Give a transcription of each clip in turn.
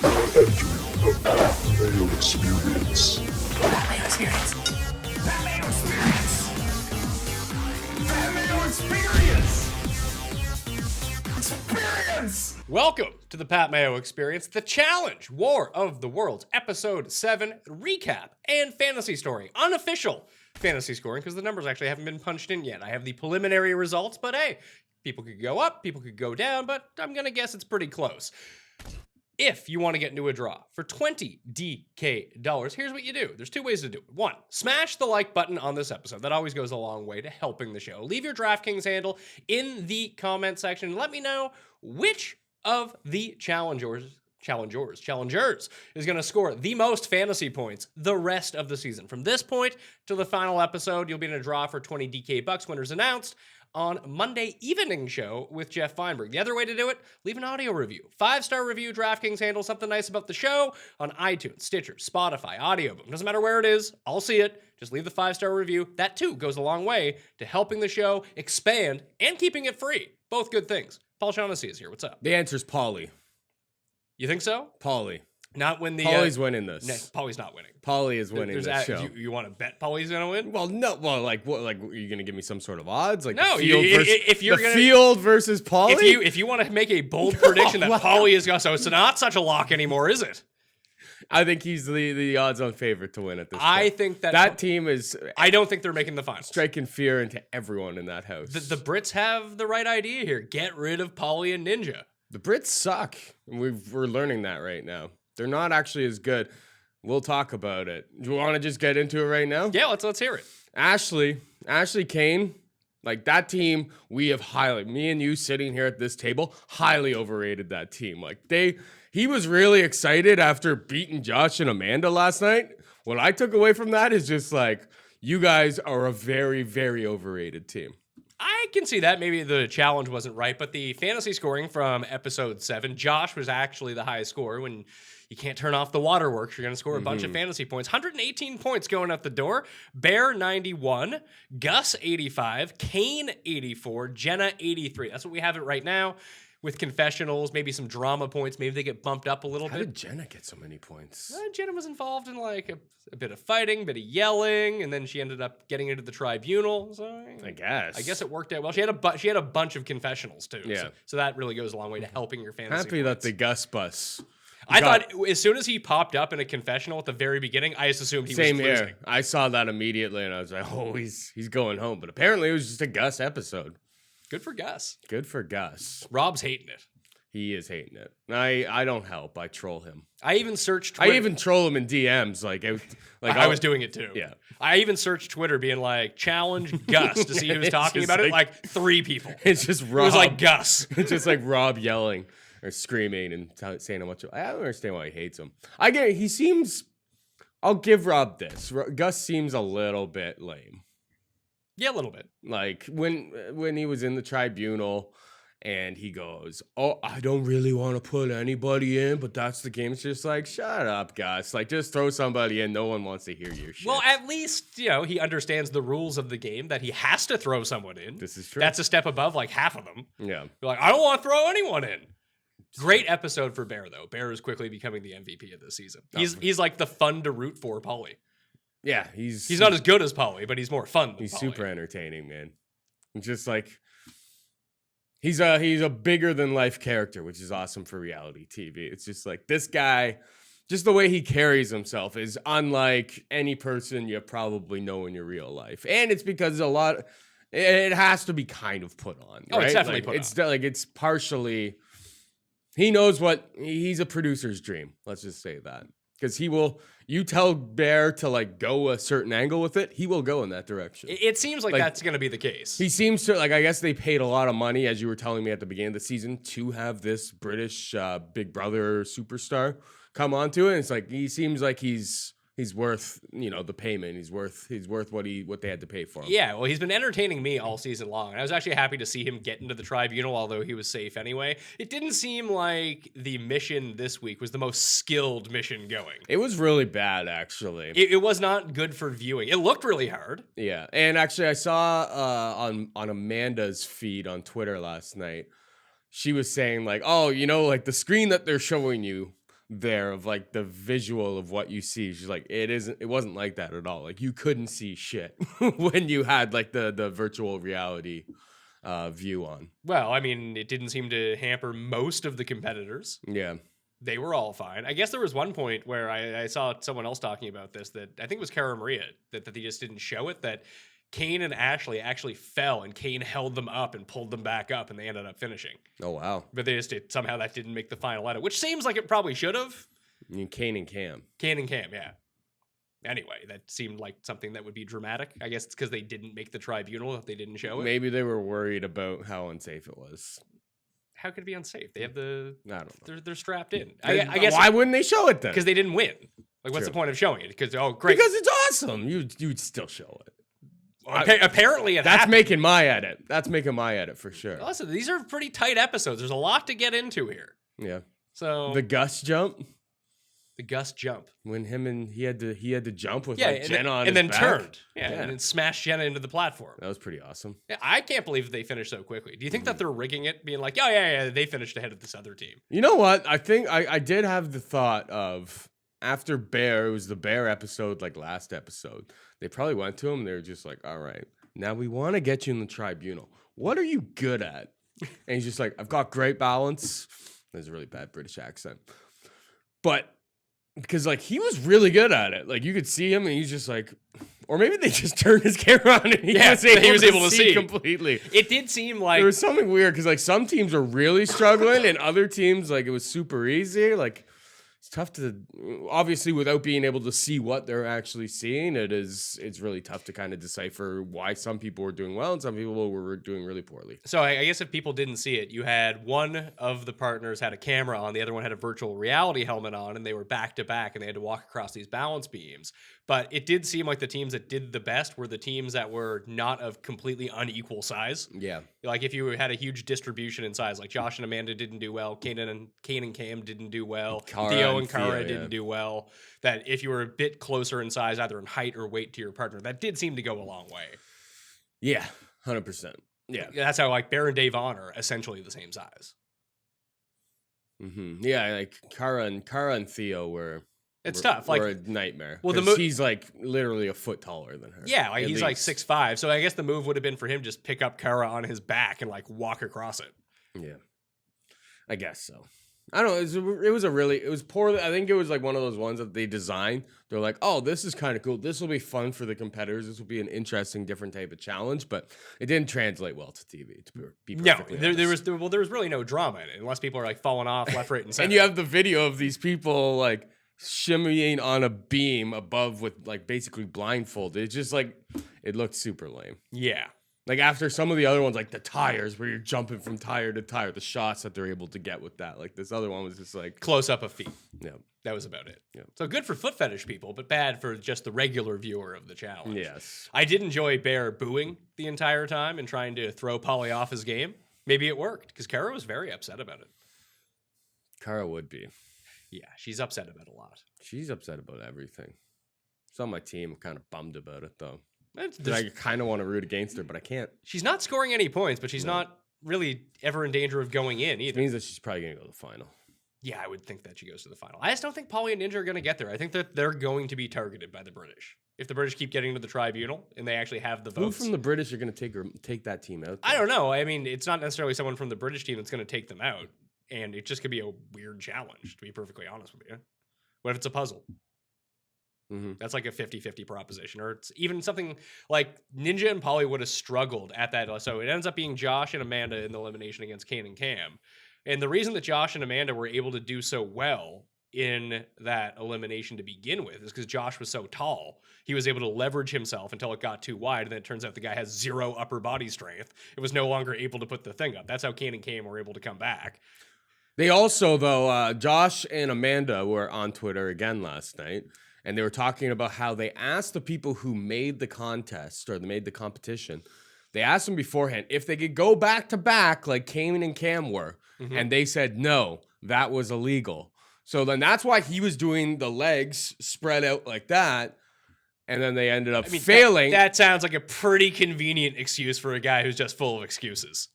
Entering the Pat Mayo Experience. Pat Mayo Experience. Pat Mayo Experience. Pat Mayo Experience. Experience. Welcome to the Pat Mayo Experience, the Challenge War of the Worlds, Episode 7 recap and fantasy story. Unofficial fantasy scoring, because the numbers actually haven't been punched in yet. I have the preliminary results, but hey, people could go up, people could go down, but I'm going to guess it's pretty close. If you want to get into a draw for $20 DK, here's what you do. There's two ways to do it. One, smash the like button on this episode. That always goes a long way to helping the show. Leave your DraftKings handle in the comment section and let me know which of the challengers is going to score the most fantasy points the rest of the season. From this point to the final episode, you'll be in a draw for 20 DK bucks. Winners announced on Monday evening show with Jeff Feinberg. The other way to do it, leave an audio review. 5-star review, DraftKings handle, something nice about the show on iTunes, Stitcher, Spotify, Audio Boom. Doesn't matter where it is, I'll see it. Just leave the 5-star review. That too goes a long way to helping the show expand and keeping it free. Both good things. Paul Shaughnessy is here. What's up? The answer's Pauly. You think so? Pauly. Not when the... Pauly's winning this. No, Pauly's not winning. Pauly is winning this show. You want to bet Pauly's going to win? Well, no. Well, like, what? Like, are you going to give me some sort of odds? Like, No, the field versus Pauly? If you want to make a bold prediction that Pauly is going to... So it's not such a lock anymore, is it? I think he's the odds-on favorite to win at this point. I think that team is... I don't think they're making the finals. Striking fear into everyone in that house. The Brits have the right idea here. Get rid of Pauly and Ninja. The Brits suck. We're learning that right now. They're not actually as good. We'll talk about it. Do you want to just get into it right now? Yeah, let's hear it. Ashley Kane, like that team, me and you sitting here at this table, highly overrated that team. Like he was really excited after beating Josh and Amanda last night. What I took away from that is just like, you guys are a very, very overrated team. I can see that. Maybe the challenge wasn't right, but the fantasy scoring from episode 7, Josh was actually the highest scorer. When you can't turn off the waterworks, you're going to score a bunch of fantasy points. 118 points going out the door. Bear 91, Gus 85, Kane 84, Jenna 83. That's what we have it right now. With confessionals, maybe some drama points. Maybe they get bumped up a little bit. How did Jenna get so many points? Jenna was involved in like a bit of fighting, a bit of yelling, and then she ended up getting into the tribunal. So I guess it worked out well. She had a bunch of confessionals too. Yeah. So that really goes a long way to helping your fantasy. Happy that the Gus bus. I thought as soon as he popped up in a confessional at the very beginning, I just assumed he was losing. Same here. I saw that immediately, and I was like, oh, he's going home. But apparently, it was just a Gus episode. Good for Gus. Good for Gus. Rob's hating it. He is hating it. I don't help. I troll him. I even searched Twitter. I even troll him in DMs. I was doing it too. Yeah. I even searched Twitter being like, challenge Gus to see who's talking about it. Like 3 people. It's just Rob. It was like Gus. It's just like Rob yelling or screaming and saying how much. I don't understand why he hates him. I'll give Rob this. Gus seems a little bit lame. Yeah, a little bit. Like when he was in the tribunal and he goes, oh, I don't really want to put anybody in, but that's the game. It's just like, shut up, Gus. Like, just throw somebody in. No one wants to hear your shit. Well, at least, he understands the rules of the game that he has to throw someone in. This is true. That's a step above like half of them. Yeah. You're like, I don't want to throw anyone in. Great episode for Bear, though. Bear is quickly becoming the MVP of this season. He's like the fun to root for Pauly. Yeah, he's not as good as Pauly, but he's more fun than He's Pauly. super entertaining, man. It's just like he's a bigger than life character, which is awesome for reality TV. It's just like this guy, just the way he carries himself is unlike any person you probably know in your real life. And it's because it has to be kind of put on. Oh, right? it's definitely put on. It's partially, he knows he's a producer's dream. Let's just say that. Because you tell Bear to like go a certain angle with it, he will go in that direction. It seems like that's going to be the case. He seems to, I guess they paid a lot of money, as you were telling me at the beginning of the season, to have this British Big Brother superstar come onto it. And it's like, he seems like he's worth, the payment. He's worth what they had to pay for him. Yeah, well, he's been entertaining me all season long. And I was actually happy to see him get into the tribunal, although he was safe anyway. It didn't seem like the mission this week was the most skilled mission going. It was really bad, actually. It was not good for viewing. It looked really hard. Yeah, and actually I saw on Amanda's feed on Twitter last night, she was saying like, oh, like the screen that they're showing you there of like the visual of what you see. She's like, it wasn't like that at all. Like you couldn't see shit when you had like the virtual reality view on. Well, I mean, it didn't seem to hamper most of the competitors. Yeah. They were all fine. I guess there was one point where I saw someone else talking about this, that I think it was Cara Maria, that they just didn't show it, that Kane and Ashley actually fell and Kane held them up and pulled them back up and they ended up finishing. Oh, wow. But somehow that didn't make the final edit, which seems like it probably should have. I mean, Kane and Cam. Kane and Cam, yeah. Anyway, that seemed like something that would be dramatic. I guess it's because they didn't make the tribunal if they didn't show it. Maybe they were worried about how unsafe it was. How could it be unsafe? They have I don't know. They're strapped in. I guess why wouldn't they show it then? Because they didn't win. Like, what's True. the point of showing it? Because great. Because it's awesome. You'd still show it. Apparently, that's happened. making my edit. That's making my edit for sure. Listen, these are pretty tight episodes. There's a lot to get into here. Yeah. So The Gus jump. the Gus jump. When he had to jump with Yeah, Jenna on and his then back. turned. Yeah, and then smashed Jenna into the platform. That was pretty awesome. Yeah, I can't believe they finished so quickly. Do you think that they're rigging it, being like, oh, yeah, they finished ahead of this other team? You know what? I think I did have the thought of after Bear, it was the Bear episode, like last episode. They probably went to him. They were just like, all right, now we want to get you in the tribunal. What are you good at? And he's just like, I've got great balance. There's a really bad British accent. But because like he was really good at it. Like you could see him and he's just like, or maybe they just turned his camera on and he was able to see completely. It did seem like there was something weird because like some teams are really struggling and other teams like it was super easy. Like it's tough to obviously without being able to see what they're actually seeing. It's really tough to kind of decipher why some people were doing well and some people were doing really poorly. So I guess if people didn't see it, you had one of the partners had a camera on, the other one had a virtual reality helmet on, and they were back to back and they had to walk across these balance beams. But it did seem like the teams that did the best were the teams that were not of completely unequal size. Yeah. Like if you had a huge distribution in size, like Josh and Amanda didn't do well, Kane and Cam didn't do well, Theo and Cara didn't do well, that if you were a bit closer in size, either in height or weight to your partner, that did seem to go a long way. Yeah, 100%. Yeah. That's how like Bear and Dave On are essentially the same size. Mm-hmm. Yeah, like Cara and Theo were tough. Like were a nightmare. Well, he's like literally a foot taller than her. Yeah, like he's like least. 6'5". So I guess the move would have been for him just pick up Cara on his back and like walk across it. Yeah, I guess so. I don't know. It was poorly. I think it was like one of those ones that they designed. They're like, oh, this is kind of cool. This will be fun for the competitors. This will be an interesting, different type of challenge. But it didn't translate well to TV. To be perfectly honest. there was really no drama in it, unless people are like falling off left, right, and center. And you have the video of these people like shimmying on a beam above with like basically blindfolded. It's just like it looked super lame. Yeah. Like after some of the other ones, like the tires where you're jumping from tire to tire, the shots that they're able to get with that. Like this other one was just like Close up of feet. Yeah. That was about it. Yeah. So good for foot fetish people, but bad for just the regular viewer of the challenge. Yes. I did enjoy Bear booing the entire time and trying to throw Polly off his game. Maybe it worked because Cara was very upset about it. Cara would be. Yeah, she's upset about a lot. She's upset about everything. It's on my team. I'm kind of bummed about it though. There's- I kind of want to root against her, but I can't. She's not scoring any points, but she's No. not really ever in danger of going in It either. means that she's probably going to go to the final. Yeah, I would think that she goes to the final. I just don't think Polly and Ninja are going to get there. I think that they're going to be targeted by the British. If the British keep getting to the tribunal and they actually have the Who votes. from the British are going to take that team out? I don't know. I mean, it's not necessarily someone from the British team that's going to take them out. And it just could be a weird challenge, to be perfectly honest with you. What if it's a puzzle? Mm-hmm. That's like a 50-50 proposition. Or it's even something like Ninja and Polly would have struggled at that. So it ends up being Josh and Amanda in the elimination against Kane and Cam. And the reason that Josh and Amanda were able to do so well in that elimination to begin with is because Josh was so tall. He was able to leverage himself until it got too wide. And then it turns out the guy has zero upper body strength. It was no longer able to put the thing up. That's how Kane and Cam were able to come back. They also, though, Josh and Amanda were on Twitter again last night, and they were talking about how they asked the people who made the contest or they made the competition, they asked them beforehand if they could go back to back like Kane and Cam were, and they said no, that was illegal. So then that's why he was doing the legs spread out like that. and then they ended up I mean, failing. That sounds like a pretty convenient excuse for a guy who's just full of excuses.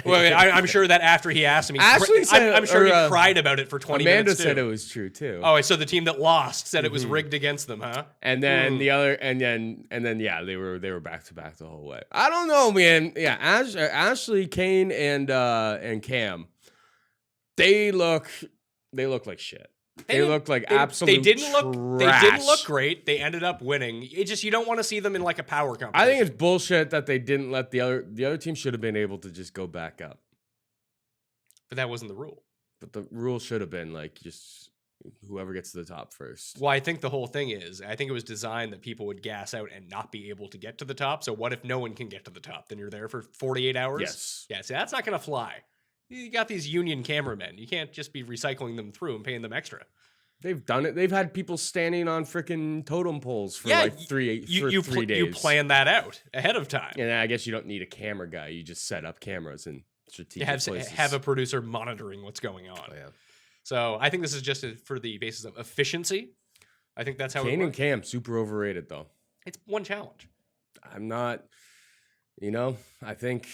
Well, I'm sure that after he asked him, Ashley said, I'm sure he cried about it for 20 Amanda minutes. said too. it was true too. Oh, so the team that lost said it was rigged against them, huh? And then the other, and then yeah, they were back to back the whole way. I don't know, man. Yeah, Ashley, Kane, and Cam, they look like shit. They look like absolute They didn't trash. look great. They ended up winning. It just you don't want to see them in like a power competition. I think it's bullshit that they didn't let the other team should have been able to just go back up. But that wasn't the rule. But the rule should have been like just whoever gets to the top first. Well, I think the whole thing is, I think it was designed that people would gas out and not be able to get to the top. So what if no one can get to the top? Then you're there for 48 hours? Yes. Yeah, see, that's not going to fly. You got these union cameramen. You can't just be recycling them through and paying them extra. They've done it. They've had people standing on freaking totem poles for Yeah, like 3 days. You plan that out ahead of time. And I guess you don't need a camera guy. You just set up cameras and strategic places. Have a producer monitoring what's going on. Oh, yeah. So I think this is just for the basis of efficiency. I think that's how Kane it and works. Cam, super overrated though. It's one challenge. I'm not, I think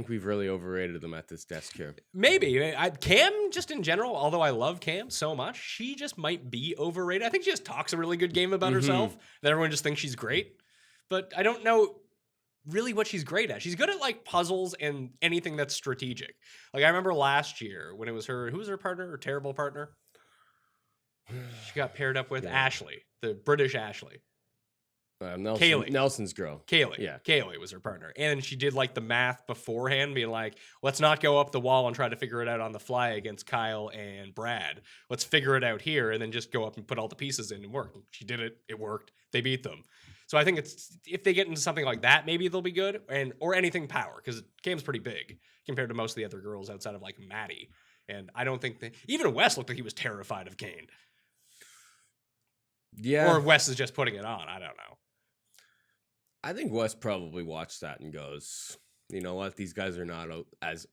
we've really overrated them at this desk here. Maybe. Cam, just in general, although I love Cam so much, she just might be overrated. I think she just talks a really good game about herself, that everyone just thinks she's great. But I don't know really what she's great at. She's good at like puzzles and anything that's strategic. Like I remember last year when it was her, who was her partner, her terrible partner? She got paired up with Ashley, the British Ashley. Kaylee. Nelson's girl. Kaylee. Yeah. Kaylee was her partner. And she did like the math beforehand, being like, let's not go up the wall and try to figure it out on the fly against Kyle and Brad. Let's figure it out here and then just go up and put all the pieces in and work. And she did it. It worked. They beat them. So I think if they get into something like that, maybe they'll be good, or anything power, because Cam's pretty big compared to most of the other girls outside of like Maddie. And I don't think even Wes looked like he was terrified of Kane. Yeah. Or Wes is just putting it on. I don't know. I think Wes probably watched that and goes, you know what? These guys are not as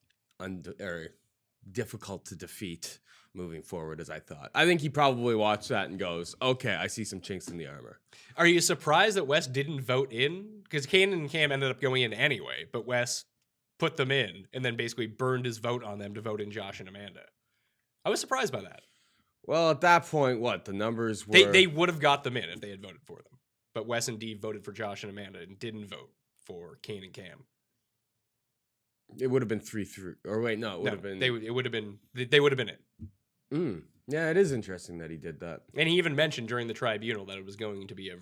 difficult to defeat moving forward as I thought. I think he probably watched that and goes, okay, I see some chinks in the armor. Are you surprised that Wes didn't vote in? Because Kane and Cam ended up going in anyway, but Wes put them in and then basically burned his vote on them to vote in Josh and Amanda. I was surprised by that. Well, at that point, the numbers were... They would have got them in if they had voted for them. But Wes and Dee voted for Josh and Amanda and didn't vote for Kane and Cam. It would have been 3-3. Or wait, no, it would have been... They would have been it. Yeah, it is interesting that he did that. And he even mentioned during the tribunal that it was going to be a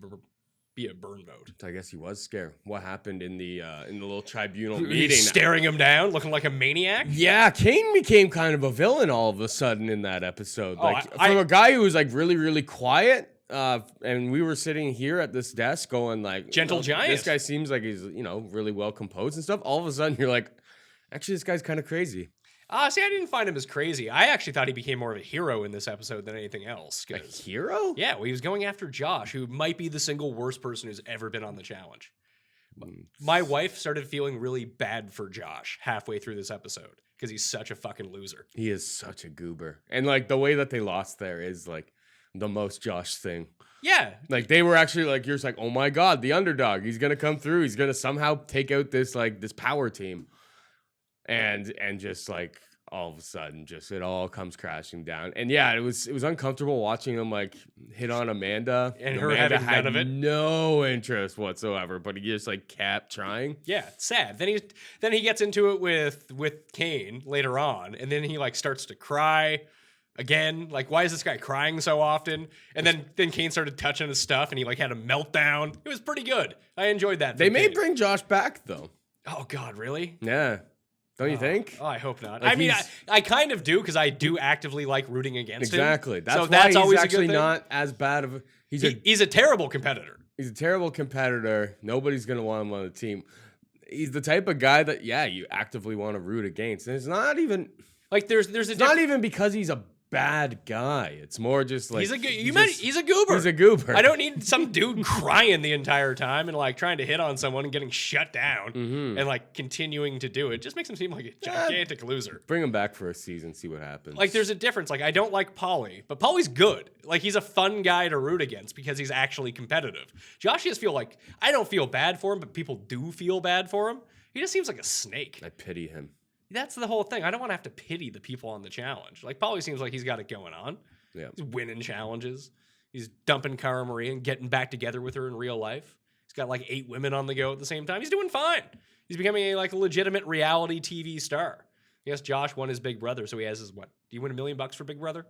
burn vote. I guess he was scared. What happened in the little tribunal He's meeting? staring him down, looking like a maniac. Yeah, Kane became kind of a villain all of a sudden in that episode. Oh, Like from a guy who was like really, really quiet. And we were sitting here at this desk going like, Gentle giant. This guy seems like he's, really well composed and stuff. All of a sudden you're like, actually, this guy's kind of crazy. See, I didn't find him as crazy. I actually thought he became more of a hero in this episode than anything else. A hero? Yeah, well, he was going after Josh, who might be the single worst person who's ever been on the challenge. My wife started feeling really bad for Josh halfway through this episode because he's such a fucking loser. He is such a goober. And like the way that they lost there is like the most Josh thing. Yeah. Like they were actually like, you're just like, oh my God, the underdog. He's going to come through. He's going to somehow take out this power team. And just like all of a sudden, just it all comes crashing down. And yeah, it was uncomfortable watching him like hit on Amanda. And her Amanda having none of it. No interest whatsoever, but he just like kept trying. Yeah, it's sad. Then he gets into it with Kane later on, and then he like starts to cry again. Like, why is this guy crying so often? And then Kane started touching his stuff, and he like had a meltdown. It was pretty good. I enjoyed that. They may bring Josh back though. Oh God, really? Yeah. Don't you think? Oh, I hope not. Like I mean, I kind of do because I do actively like rooting against him. Exactly. That's so why that's he's always actually a good thing. not as bad of a... He's a terrible competitor. He's a terrible competitor. Nobody's going to want him on the team. He's the type of guy that, you actively want to root against. And it's not even... Like, there's It's not even because he's a bad guy. It's more just like He's a he's a goober. He's a goober. I don't need some dude crying the entire time and like trying to hit on someone and getting shut down and like continuing to do it. Just makes him seem like a gigantic loser. Bring him back for a season, see what happens. Like there's a difference. Like I don't like Paulie, but Paulie's good. Like he's a fun guy to root against because he's actually competitive. Josh just feel like I don't feel bad for him, but people do feel bad for him. He just seems like a snake. I pity him. That's the whole thing. I don't want to have to pity the people on the challenge. Like Paulie seems like he's got it going on. Yeah. He's winning challenges. He's dumping Cara Marie and getting back together with her in real life. He's got like 8 women on the go at the same time. He's doing fine. He's becoming a legitimate reality TV star. Yes, Josh won his Big Brother, so he has his what? Do you win $1 million for Big Brother?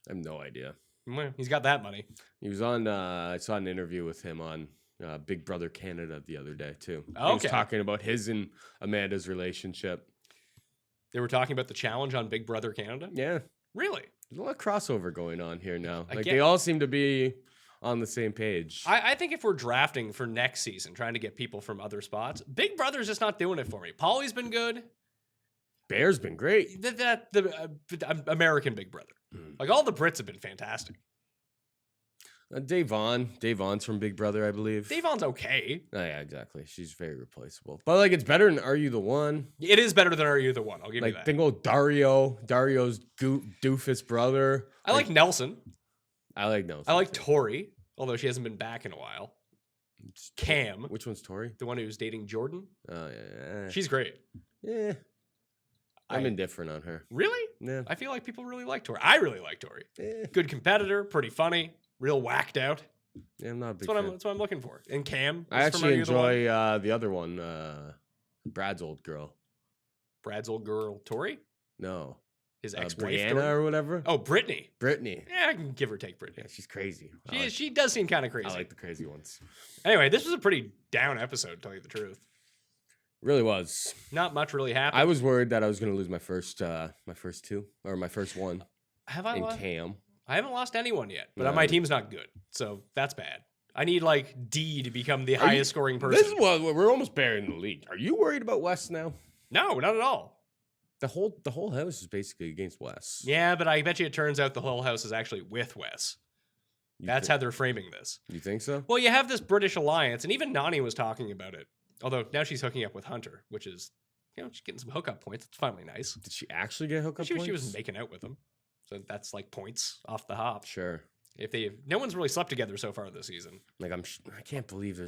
I have no idea. Well, he's got that money. He was on. I saw an interview with him on Big Brother Canada the other day too. Okay. He was talking about his and Amanda's relationship. They were talking about the challenge on Big Brother Canada? Yeah. Really? There's a lot of crossover going on here now. I Like get- they all seem to be on the same page. I think if we're drafting for next season, trying to get people from other spots, Big Brother's just not doing it for me. Paulie's been good. Bear's been great. The American Big Brother. Like all the Brits have been fantastic. Davon's from Big Brother, I believe. Davon's okay. Oh, yeah, exactly. She's very replaceable. But like, it's better than Are You the One? It is better than Are You the One? I'll give you Like, that. think about Dario's doofus brother. I like Nelson. I like Nelson. I like too. Tori, although she hasn't been back in a while. Cam, Which one's Tori? the one who's dating Jordan. Oh yeah. She's great. Yeah. I'm indifferent on her. Really? Yeah. I feel like people really like Tori. I really like Tori. Eh. Good competitor, pretty funny, real whacked out. Yeah, I'm not a big That's fan. what I'm looking for. And Cam. I is from actually Are You the One? enjoy the other one, Brad's old girl. Brad's old girl, Tori, No. his ex-wife. Brianna Tori? or whatever. Oh, Brittany. Brittany. Yeah, I can give or take Brittany. Yeah, she's crazy. She does seem kind of crazy. I like the crazy ones. Anyway, this was a pretty down episode, to tell you the truth. Really was. Not much really happened. I was worried that I was going to lose my first two or my first one Have I in lost? Cam. I haven't lost anyone yet, but No. my team's not good, so that's bad. I need like D to become the Are you- highest scoring person. This is what we're almost burying the league. Are you worried about Wes now? No, not at all. The whole house is basically against Wes. Yeah, but I bet you it turns out the whole house is actually with Wes. That's how they're framing this. You think so? Well, you have this British alliance, and even Nani was talking about it. Although now she's hooking up with Hunter, which is, she's getting some hookup points. It's finally nice. Did she actually get hookup She points? was making out with him, so that's like points off the hop. Sure. No one's really slept together so far this season. Like I can't believe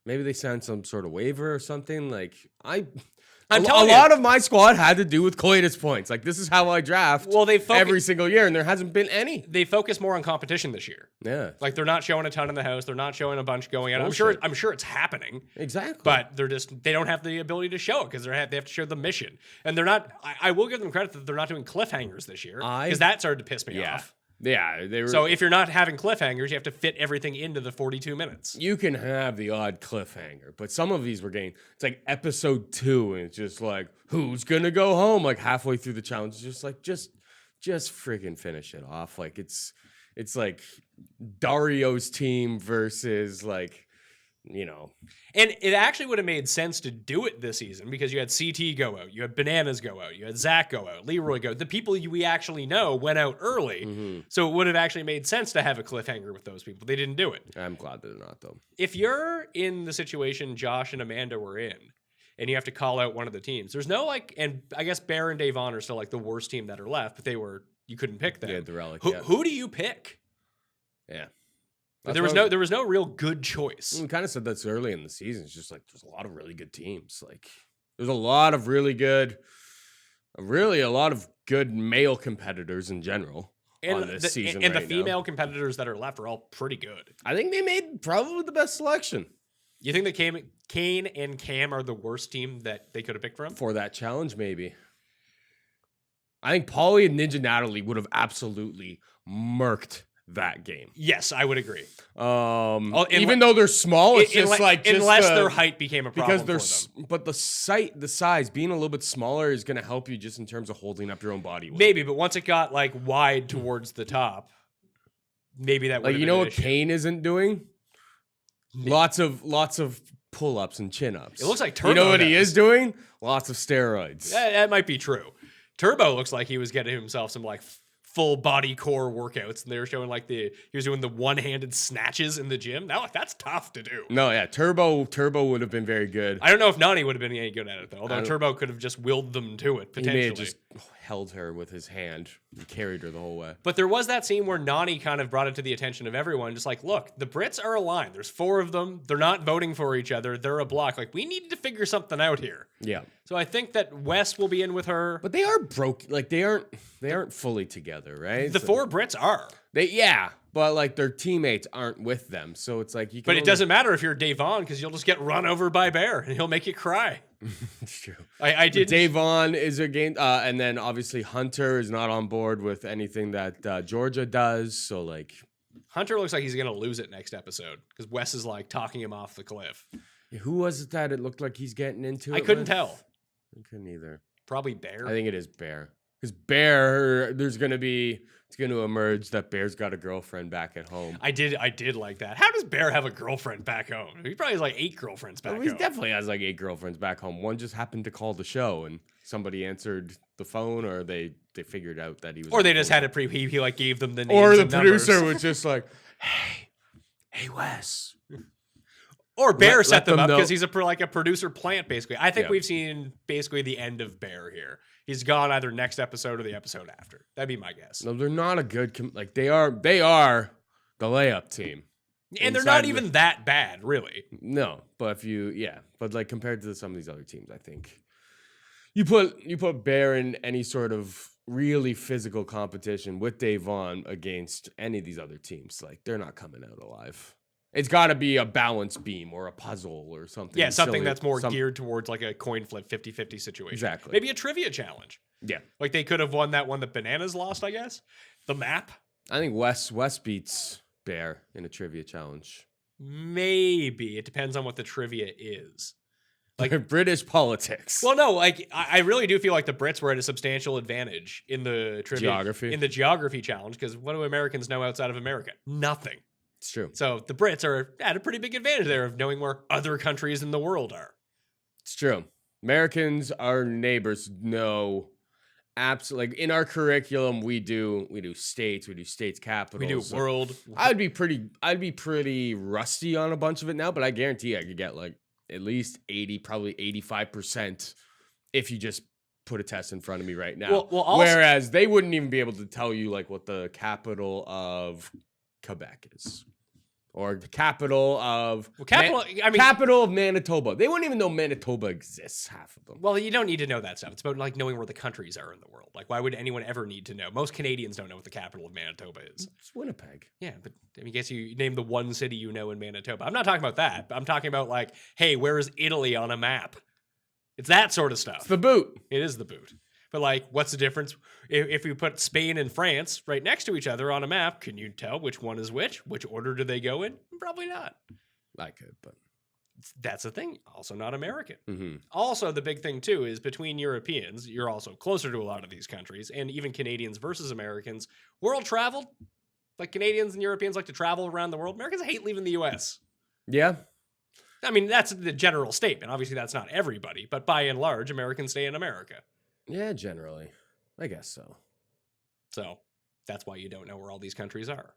maybe they signed some sort of waiver or something. Like a telling you. lot of my squad had to do with coitus points. Like this is how I draft. Well, every single year, and there hasn't been any. They focus more on competition this year. Yeah, Like they're not showing a ton in the house. They're not showing a bunch going out. Bullshit. I'm sure it's happening, exactly. but they don't have the ability to show it because they have to show the mission. And they're not. I will give them credit that they're not doing cliffhangers this year because that started to piss me off. Yeah, they were. So if you're not having cliffhangers, you have to fit everything into the 42 minutes. You can have the odd cliffhanger, but some of these were getting. It's like episode 2, and it's just like, who's gonna go home? Like halfway through the challenge, it's just like just freaking finish it off. Like it's like Dario's team versus like. And it actually would have made sense to do it this season because you had CT go out, you had Bananas go out, you had Zach go out, Leroy go out. The people we actually know went out early. So it would have actually made sense to have a cliffhanger with those people. They didn't do it. I'm glad they're not though. If you're in the situation Josh and Amanda were in, and you have to call out one of the teams, there's no and I guess Bear and Davon are still like the worst team that are left, but you couldn't pick them. Yeah, the relic. Who do you pick? Yeah. There was no real good choice. We kind of said that's early in the season. It's just like there's a lot of really good teams. Like there's a lot of really good, a lot of good male competitors in general on this season. And right the female now. competitors that are left are all pretty good. I think they made probably the best selection You think that Kane and Cam are the worst team that they could have picked from? for that challenge. Maybe. I think Paulie and Ninja Natalie would have absolutely murked that game. Yes, I would agree. Even though they're small, it's unless their height became a problem because for them. But the size being a little bit smaller is going to help you just in terms of holding up your own body weight. Maybe, but once it got wide towards the top, maybe that would have been what an issue. Kane isn't doing? Lots of pull-ups and chin-ups. It looks like Turbo You know what he does. is doing? Lots of steroids. That might be true. Turbo looks like he was getting himself some full body core workouts, and they were showing like he was doing the one-handed snatches in the gym. Now that's tough to do. No, yeah, Turbo would have been very good. I don't know if Nani would have been any good at it though. Although Turbo could have just willed them to it potentially. He may have just held her with his hand and carried her the whole way. But there was that scene where Nani kind of brought it to the attention of everyone, just like, look, the Brits are aligned. There's 4 of them. They're not voting for each other. They're a block. Like, we need to figure something out here. Yeah. So I think that Wes will be in with her. But they are broke. Like, they aren't fully together, right? The 4 Brits are. But like their teammates aren't with them, so it's like you can. But it doesn't matter if you're Davon because you'll just get run over by Bear and he'll make you cry. It's true. I did. Davon is a game, and then obviously Hunter is not on board with anything that Georgia does. So like, Hunter looks like he's gonna lose it next episode because Wes is like talking him off the cliff. Who was it that it looked like he's getting into? I couldn't tell. I couldn't either. Probably Bear. I think it is Bear. Because Bear, it's going to emerge that Bear's got a girlfriend back at home. I did like that. How does Bear have a girlfriend back home? He probably has like 8 girlfriends back home. He definitely has like 8 girlfriends back home. One just happened to call the show and somebody answered the phone, or they figured out that he was. Or they just had it he like gave them the names. Or the and producer numbers. was just like, hey Wes. Or Bear set them up know. because he's a producer plant, basically. I think Yeah. we've seen basically the end of Bear here. He's gone either next episode or the episode after. That'd be my guess. No, they're not a good. They are the layup team. And they're not even that bad, really. No, but but like compared to some of these other teams, I think you put Bear in any sort of really physical competition with Davon against any of these other teams, like they're not coming out alive. It's got to be a balance beam or a puzzle or something. Yeah, something silly. that's more geared towards like a coin flip 50-50 situation. Exactly. Maybe a trivia challenge. Yeah. Like they could have won that one that Bananas lost, I guess. The map. I think Wes beats Bear in a trivia challenge. Maybe. It depends on what the trivia is. Like British politics. Well, no, like I really do feel like the Brits were at a substantial advantage in the geography challenge, because what do Americans know outside of America? Nothing. It's true. So the Brits are at a pretty big advantage there of knowing where other countries in the world are. It's true. Americans, our neighbors, know absolutely. Like in our curriculum, we do states, we do states capitals, We do world. I'd be pretty rusty on a bunch of it now, but I guarantee I could get like at least 80, probably 85% if you just put a test in front of me right now. Well, also, whereas they wouldn't even be able to tell you like what the capital of Quebec is, or the capital of capital of Manitoba. They wouldn't even know Manitoba exists, half of them. Well, you don't need to know that stuff. It's about like knowing where the countries are in the world. Like, why would anyone ever need to know? Most Canadians don't know what the capital of Manitoba is. It's Winnipeg. Yeah, but I mean, I guess you name the one city you know in Manitoba. I'm not talking about that. I'm talking about like, hey, where is Italy on a map? It's that sort of stuff. It's the boot. It is the boot. But like, what's the difference? If we put Spain and France right next to each other on a map, can you tell which one is which? Which order do they go in? Probably not. I could, but that's the thing. Also not American. mm-hmm. Also, the big thing too is between Europeans, you're also closer to a lot of these countries, and even Canadians versus Americans. World travel, like Canadians and Europeans like to travel around the world. Americans hate leaving the U.S. Yeah. I mean, that's the general statement. Obviously, that's not everybody, but by and large, Americans stay in America. Yeah, generally. I guess so. So that's why you don't know where all these countries are.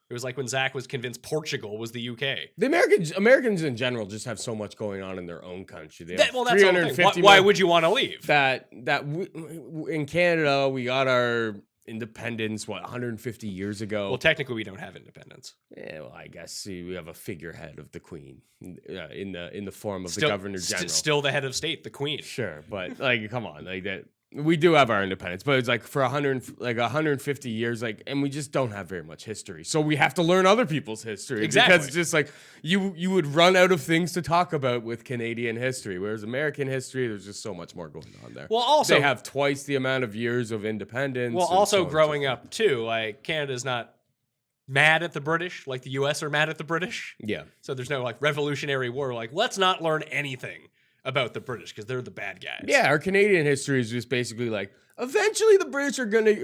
It was like when Zach was convinced Portugal was the UK. The Americans in general just have so much going on in their own country. They have Well, that's the whole thing. Why would you want to leave? In Canada, we got our independence, 150 years ago? Well, technically, we don't have independence. Yeah, well, I guess we have a figurehead of the Queen in the form of the Governor General. Still the head of state, the Queen. Sure, but like, come on, like that. We do have our independence, but it's like for 150 years, like, and we just don't have very much history. So we have to learn other people's history. Exactly. Because it's just like you would run out of things to talk about with Canadian history, whereas American history, there's just so much more going on there. Well, also they have twice the amount of years of independence. Well, also growing up too, like Canada's not mad at the British, like the U.S. are mad at the British. Yeah. So there's no like Revolutionary War. Like, let's not learn anything about the British because they're the bad guys. Yeah, our Canadian history is just basically like, eventually the British are gonna,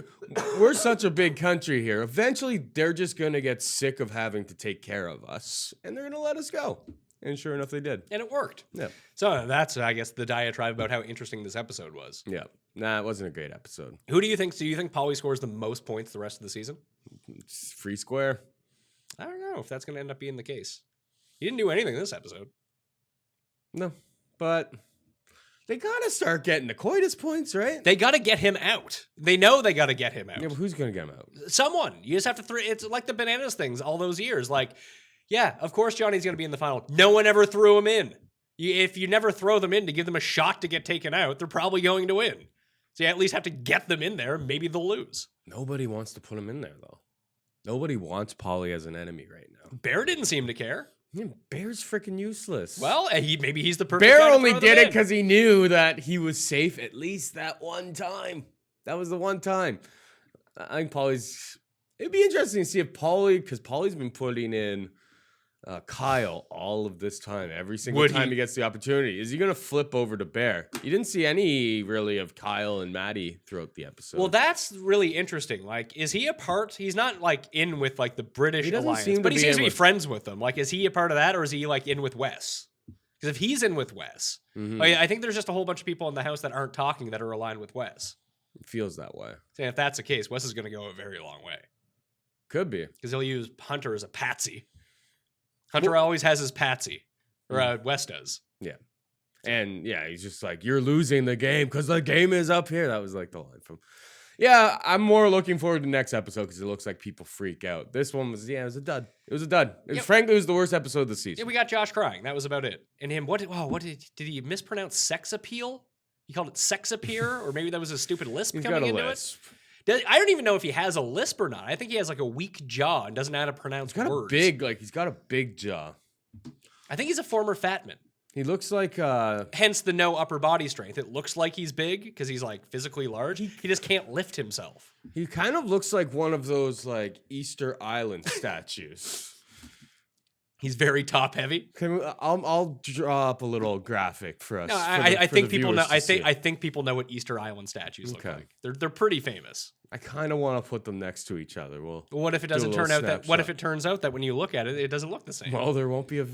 we're such a big country here, eventually they're just gonna get sick of having to take care of us and they're gonna let us go. And sure enough, they did. And it worked. Yeah. So that's, I guess, the diatribe about how interesting this episode was. Yeah. Nah, it wasn't a great episode. Who do you think? Do you think Paulie scores the most points the rest of the season? It's free square. I don't know if that's going to end up being the case. He didn't do anything this episode. No, but they gotta start getting the coitus points, right? They got to get him out. They know they got to get him out. Yeah, but who's gonna get him out? Someone. You just have to throw. It's like the bananas things all those years. Like, yeah, of course Johnny's going to be in the final. No one ever threw him in. If you never throw them in to give them a shot to get taken out, they're probably going to win. So you at least have to get them in there. Maybe they'll lose. Nobody wants to put him in there, though. Nobody wants Paulie as an enemy right now. Bear didn't seem to care. Yeah, Bear's freaking useless. Well, maybe he's the perfect Bear guy to only throw did them it in. because he knew that he was safe at least that one time. That was the one time. I think Paulie's... It'd be interesting to see if Paulie... Because Paulie's been putting in Kyle all of this time. Every single time he gets the opportunity. Is he going to flip over to Bear? You didn't see any, really, of Kyle and Maddie throughout the episode. Well, that's really interesting. Like, is he a part? He's not, like, in with, like, the British alliance. But he seems to be friends with them. Like, is he a part of that, or is he, like, in with Wes? Because if he's in with Wes, I think there's just a whole bunch of people in the house that aren't talking that are aligned with Wes. It feels that way. And if that's the case, Wes is going to go a very long way. Could be. Because he'll use Hunter as a patsy. Hunter always has his patsy. Or Wes does. Yeah. And, yeah, he's just like, you're losing the game because the game is up here. That was, like, the line from... Yeah, I'm more looking forward to the next episode because it looks like people freak out. This one was, it was a dud. It was a dud. Frankly, it was the worst episode of the season. Yeah, we got Josh crying. That was about it. And him, did he mispronounce sex appeal? He called it sex appear? Or maybe that was a stupid lisp coming into it? I don't even know if he has a lisp or not. I think he has like a weak jaw and doesn't know how to pronounce words. He's got a big jaw. I think he's a former fatman. He looks like hence the no upper body strength. It looks like he's big because he's like physically large. He just can't lift himself. He kind of looks like one of those like Easter Island statues. He's very top heavy. I'll draw up a little graphic for us. No, I think people know. I think people know what Easter Island statues look like. They're pretty famous. I kind of want to put them next to each other. Well, what if it doesn't turn out that? What if it turns out that when you look at it, it doesn't look the same? Well, there won't be a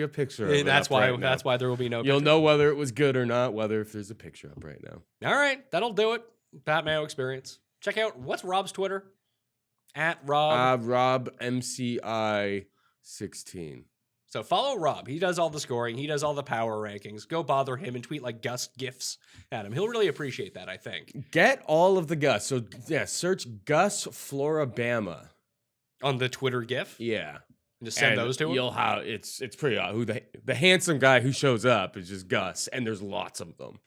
picture. Of that's why. That's why there will be no. You'll know whether it was good or not. Whether if there's a picture up right now. All right, that'll do it. Pat Mayo Experience. Check out what's Rob's Twitter at Rob. Rob MCI 16. So follow Rob. He does all the scoring. He does all the power rankings. Go bother him and tweet like Gus gifs at him. He'll really appreciate that, I think. Get all of the Gus. So yeah, search Gus Florabama on the Twitter gif. Yeah, and just send those to him. You'll have it's pretty odd. Who the handsome guy who shows up is just Gus, and there's lots of them.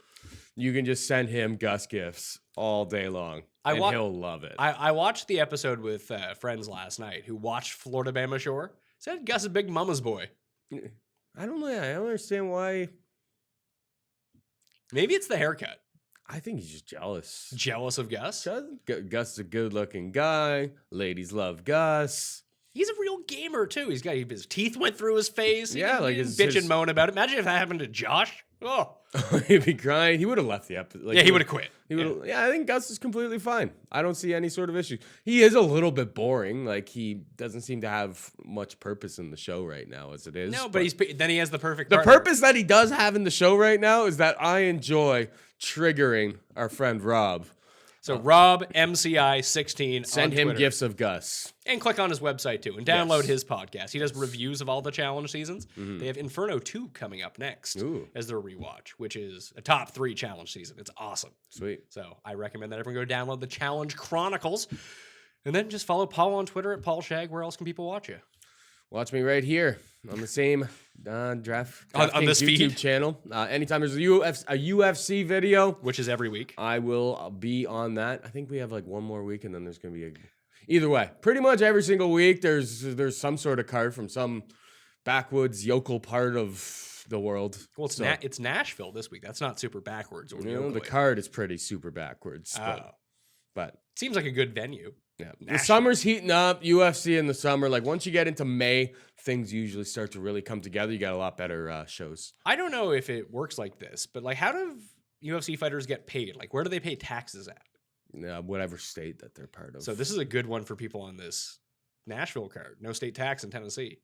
You can just send him Gus gifs all day long, and he'll love it. I watched the episode with friends last night who watched Florida Bama Shore. Said Gus is big mama's boy. I don't know. I don't understand why. Maybe it's the haircut. I think he's just jealous. Jealous of Gus? Gus is a good-looking guy. Ladies love Gus. He's a real gamer, too. His teeth went through his face. Yeah, like his bitch and moan about it. Imagine if that happened to Josh. Oh. He'd be crying. He would have left the episode. He would have quit. I think Gus is completely fine. I don't see any sort of issue. He is a little bit boring. Like, he doesn't seem to have much purpose in the show right now as it is. No, but then he has the perfect The partner. purpose that he does have in the show right now is that I enjoy triggering our friend Rob. So Rob MCI 16. Send him Twitter. gifts of Gus. And click on his website too and download his podcast. He does reviews of all the challenge seasons. They have Inferno 2 coming up next as their rewatch, which is a top 3 challenge season. It's awesome. Sweet. So I recommend that everyone go download the Challenge Chronicles and then just follow Paul on Twitter at Paul Shag. Where else can people watch you? Watch me right here on the same Draft on this YouTube feed channel. Anytime there's a UFC video, which is every week, I will be on that. I think we have like one more week, and then there's gonna be either way. Pretty much every single week, there's some sort of card from some backwoods yokel part of the world. Well, it's Nashville this week. That's not super backwards. Or the card is pretty super backwards. But seems like a good venue. Yeah, the summer's heating up. UFC in the summer, like once you get into May, things usually start to really come together. You got a lot better shows. I don't know if it works like this, but like, how do UFC fighters get paid? Like, where do they pay taxes at? Whatever state that they're part of. So this is a good one for people on this Nashville card. No state tax in Tennessee.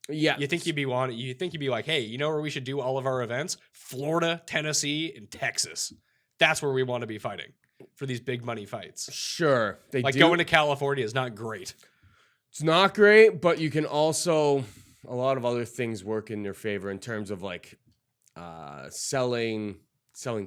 Yeah, you think you'd be like, hey, you know where we should do all of our events? Florida, Tennessee, and Texas. That's where we want to be fighting for these big money fights. Sure, they Like do. going to California is not great. It's not great, but you can also a lot of other things work in your favor in terms of like selling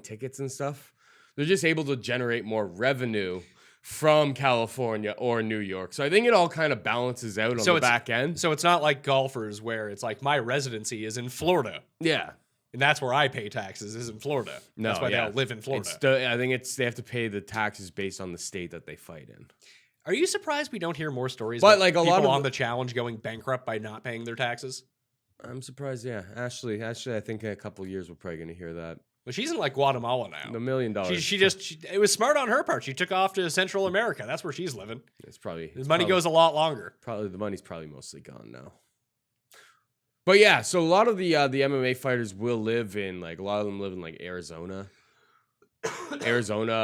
tickets and stuff. They're just able to generate more revenue from California or New York. So I think it all kind of balances out on the back end. So it's not like golfers where it's like my residency is in Florida. Yeah. And that's where I pay taxes is in Florida. No, that's why yeah. they all live in Florida. I think they have to pay the taxes based on the state that they fight in. Are you surprised we don't hear more stories But about like a people lot of on the challenge going bankrupt by not paying their taxes? I'm surprised, yeah. Ashley, I think in a couple of years we're probably going to hear that. Well, she's in like Guatemala now. $1 million. It was smart on her part. She took off to Central America. That's where she's living. The Money goes a lot longer. Probably the money's probably mostly gone now. But yeah, so a lot of the MMA fighters will live in a lot of them live in like Arizona,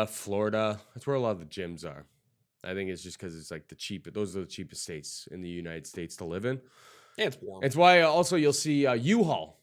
Florida. That's where a lot of the gyms are. I think it's just because it's like those are the cheapest states in the United States to live in. And it's warm. It's why also you'll see U-Haul.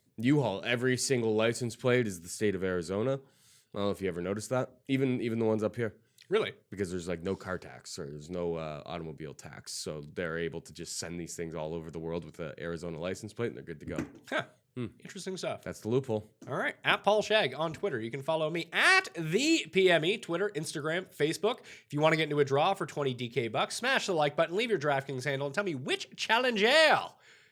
Every single license plate is the state of Arizona. I don't know if you ever noticed that. Even the ones up here. Really? Because there's like no car tax or there's no automobile tax. So they're able to just send these things all over the world with an Arizona license plate and they're good to go. Huh. Interesting stuff. That's the loophole. All right. At Paul Shag on Twitter. You can follow me at the PME, Twitter, Instagram, Facebook. If you want to get into a draw for 20 DK bucks, smash the like button, leave your DraftKings handle, and tell me which challenger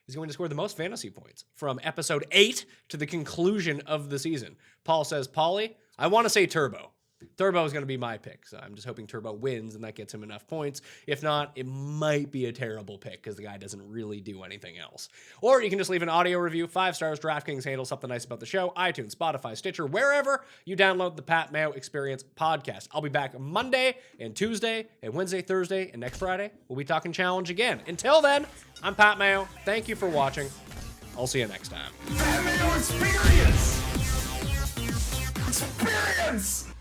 is going to score the most fantasy points from episode 8 to the conclusion of the season. Paul says, Paulie, I want to say Turbo. Turbo is going to be my pick, so I'm just hoping Turbo wins and that gets him enough points. If not, it might be a terrible pick because the guy doesn't really do anything else. Or you can just leave an audio review, 5 stars, DraftKings handle, something nice about the show, iTunes, Spotify, Stitcher, wherever you download the Pat Mayo Experience podcast. I'll be back Monday and Tuesday and Wednesday, Thursday, and next Friday we'll be talking challenge again. Until then, I'm Pat Mayo. Thank you for watching. I'll see you next time. Pat Mayo Experience! Experience!